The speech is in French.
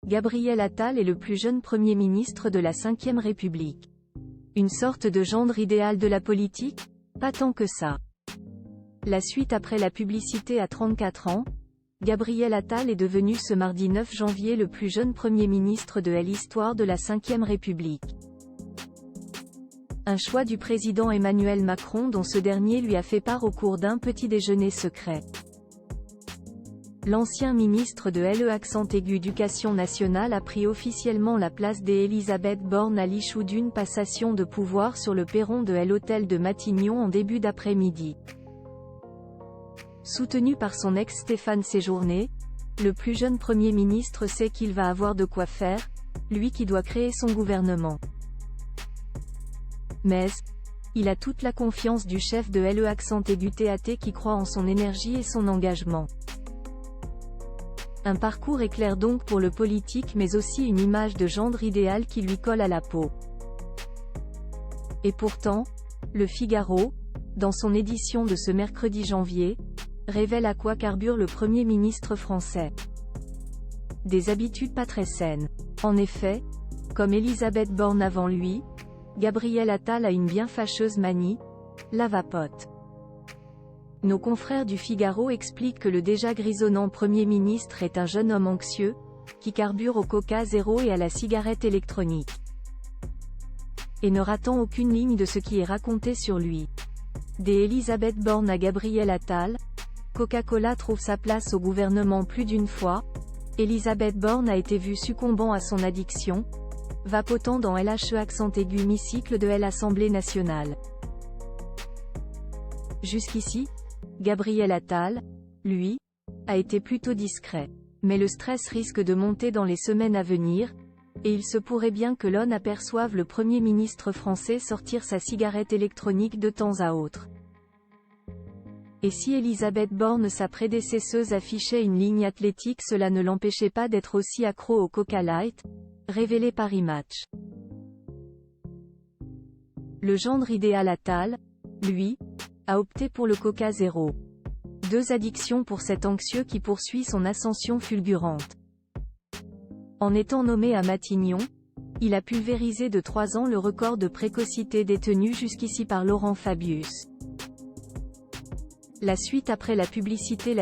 Gabriel Attal est le plus jeune Premier ministre de la Ve République. Une sorte de gendre idéal de la politique? Pas tant que ça. La suite après la publicité à 34 ans, Gabriel Attal est devenu ce mardi 9 janvier le plus jeune Premier ministre de l'histoire de la Ve République. Un choix du président Emmanuel Macron dont ce dernier lui a fait part au cours d'un petit déjeuner secret. L'ancien ministre de l'Éducation nationale a pris officiellement la place d'Élisabeth Borne à l'issue d'une passation de pouvoir sur le perron de l'hôtel de Matignon en début d'après-midi. Soutenu par son ex Stéphane Séjourné, le plus jeune Premier ministre sait qu'il va avoir de quoi faire, lui qui doit créer son gouvernement. Mais, il a toute la confiance du chef de l'EACT qui croit en son énergie et son engagement. Un parcours éclair donc pour le politique mais aussi une image de gendre idéal qui lui colle à la peau. Et pourtant, Le Figaro, dans son édition de ce mercredi janvier, révèle à quoi carbure le Premier ministre français. Des habitudes pas très saines. En effet, comme Élisabeth Borne avant lui, Gabriel Attal a une bien fâcheuse manie, la vapote. Nos confrères du Figaro expliquent que le déjà grisonnant Premier ministre est un jeune homme anxieux, qui carbure au Coca Zéro et à la cigarette électronique. Et ne ratant aucune ligne de ce qui est raconté sur lui. Dès Élisabeth Borne à Gabriel Attal, Coca-Cola trouve sa place au gouvernement plus d'une fois, Élisabeth Borne a été vue succombant à son addiction, vapotant dans l'hémicycle de l'Assemblée nationale. Jusqu'ici, Gabriel Attal, lui, a été plutôt discret. Mais le stress risque de monter dans les semaines à venir, et il se pourrait bien que l'on aperçoive le Premier ministre français sortir sa cigarette électronique de temps à autre. Et si Élisabeth Borne, sa prédécesseuse, affichait une ligne athlétique, cela ne l'empêchait pas d'être aussi accro au Coca Light, révélé Paris Match. Le gendre idéal Attal, lui, a opté pour le Coca Zéro. Deux addictions pour cet anxieux qui poursuit son ascension fulgurante. En étant nommé à Matignon, il a pulvérisé de 3 ans le record de précocité détenu jusqu'ici par Laurent Fabius. La suite après la publicité.